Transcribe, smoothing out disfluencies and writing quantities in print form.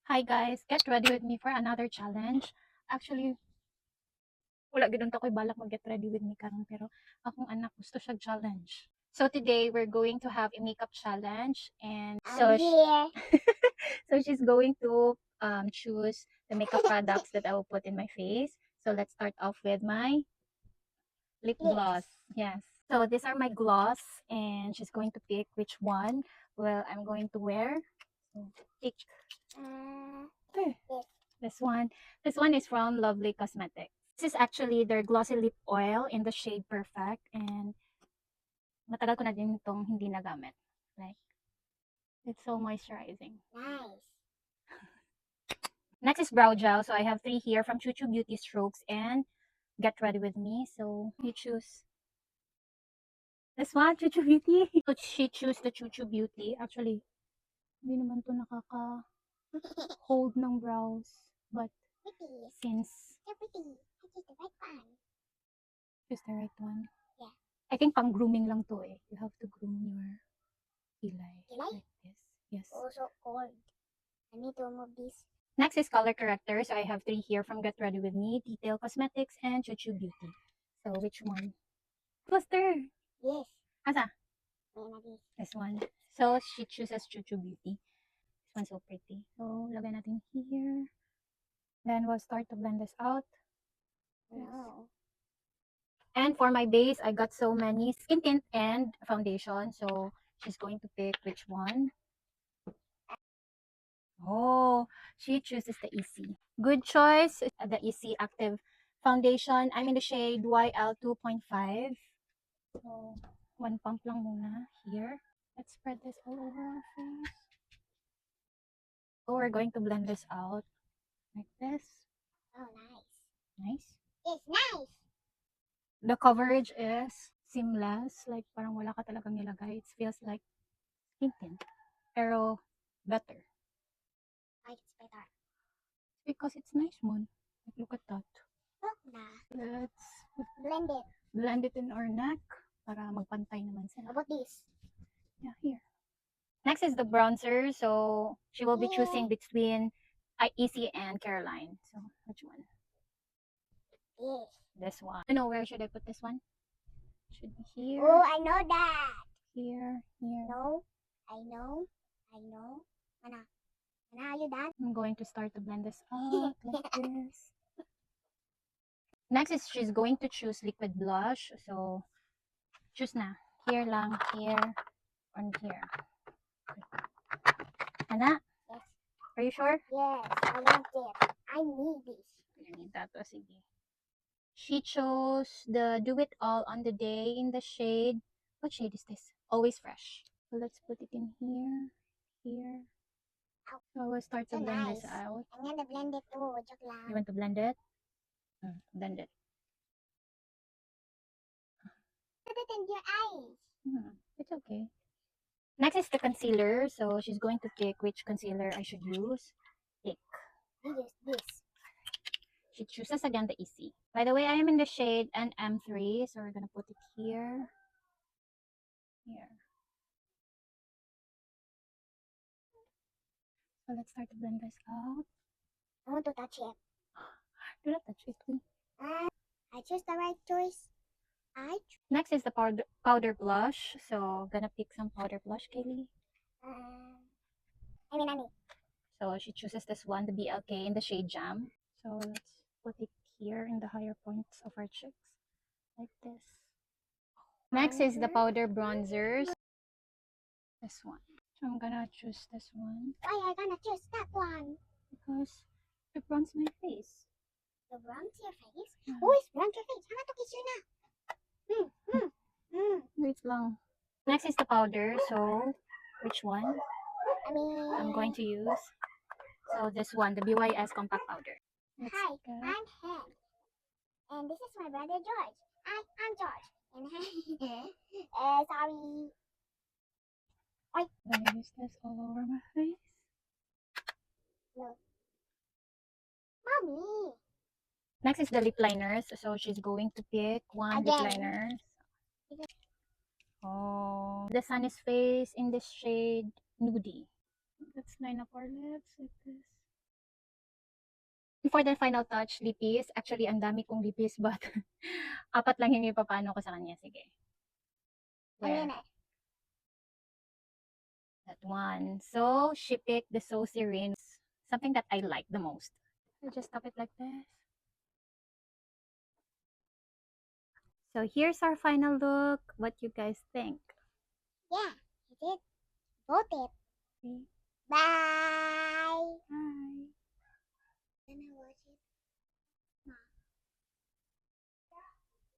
Hi guys, get ready with me for another challenge. Actually, wala gid unta ko'y balak mag-get ready with me karon pero akong anak gusto siya challenge. So today we're going to have a makeup challenge and I'm here. so she's going to choose the makeup products that I will put in my face. So let's start off with my lip gloss. Lips. Yes. So these are my gloss and she's going to pick which one I'm going to wear. So pick Uh, eh, this. this one. This one is from Lovely Cosmetics. This is actually their glossy lip oil in the shade Perfect and matagal ko na din itong hindi nagamit. Like, it's so moisturizing. Nice. Next is brow gel. So I have three here from Chuchu Beauty Strokes and Get Ready With Me. So you choose this one, Chuchu Beauty. So she choose the Chuchu Beauty. Actually, hindi naman to nakaka-hold ng brows. But Pretty. since So pretty. I choose the right one. it's the right one. Yeah. I think pang grooming lang to eh. You have to groom your kilay. Kilay? Like this. Yes. Also cold. I need to remove this. Next is color corrector. So I have three here from Get Ready With Me, Detail Cosmetics, and Chuchu Beauty. So which one? Cluster. Yes. Asa? May na this. This one. So she chooses Chuchu Beauty. This one's so pretty. So lagay natin here. Then we'll start to blend this out. No. And for my base, I got so many skin tint and foundation. So she's going to pick which one. Oh, she chooses the EC. Good choice. The EC Active Foundation. I'm in the shade YL 2.5. So, one pump lang muna here. Let's spread this all over our face. So, we're going to blend this out like this. Oh, nice. Nice. It's nice. The coverage is seamless. Like, parang wala ka talagang nilagay. It feels like skin tint. Pero, better. I it's better. Because it's nice one. Like, look at that. Look na. Let's Blend it. blend it in our neck para magpantay naman How sila. about this? Yeah, here. Next is the bronzer. So she will be choosing between EC and Caroline. So which one? Yes. This one. I know where should I put this one? Should be here. Oh, I know that. Here. No. I know. I know. Mana. Mana, are you done? I'm going to start to blend this out like this. Next is she's going to choose liquid blush. So choose na. Here lang, here, and here. Ana? Yes. Are you sure? Yes. I want it. I need this. You need that. Sige. She chose the Do It All on the Day in the shade. What shade is this? Always Fresh. So let's put it in here, here. So we'll start to So blend nice. this out. I'm gonna blend it too. Joke lang. You want to blend it? Blend it. Put it in your eyes. It's okay. Next is the concealer. So she's going to pick which concealer I should use. Pick. We use this. She chooses again the EC. By the way, I am in the shade NM3. So we're going to put it here. Here. So let's start to blend this out. I want to touch it. Do not touch it, please. I choose the right choice. Next is the powder blush. So gonna pick some powder blush, Kaylee. I mean, Annie. So she chooses this one, the BLK in the shade Jam. So let's put it here in the higher points of our cheeks, like this. Next is the powder bronzers. This one. So I'm gonna choose this one Why are you gonna choose that one? because it bronze my face. You bronze your face? Yeah. Who is bronze your face? Hanga to kiss you na. Wait lang. Next is the powder. So which one? I mean, I'm going to use. So this one, the BYS compact powder. Let's hi, get- I'm Hen. And this is my brother George. I'm George. And sorry. I'm gonna use this all over my face. No. Mommy. Next is the lip liners. So she's going to pick one lip Again. liner. Oh, the Sunny's Face in this shade Nudie. Let's line up our lips like this. For the final touch, lipis. Actually, ang dami kong lipis, but apat lang yung ipapano ko sa kanya. Sige. Ano Where? yun? That one. So, she picked the So Serene. Something that I like the most. I'll just tap it like this. So, here's our final look. What you guys think? Yeah, you did. Vote it. Bye.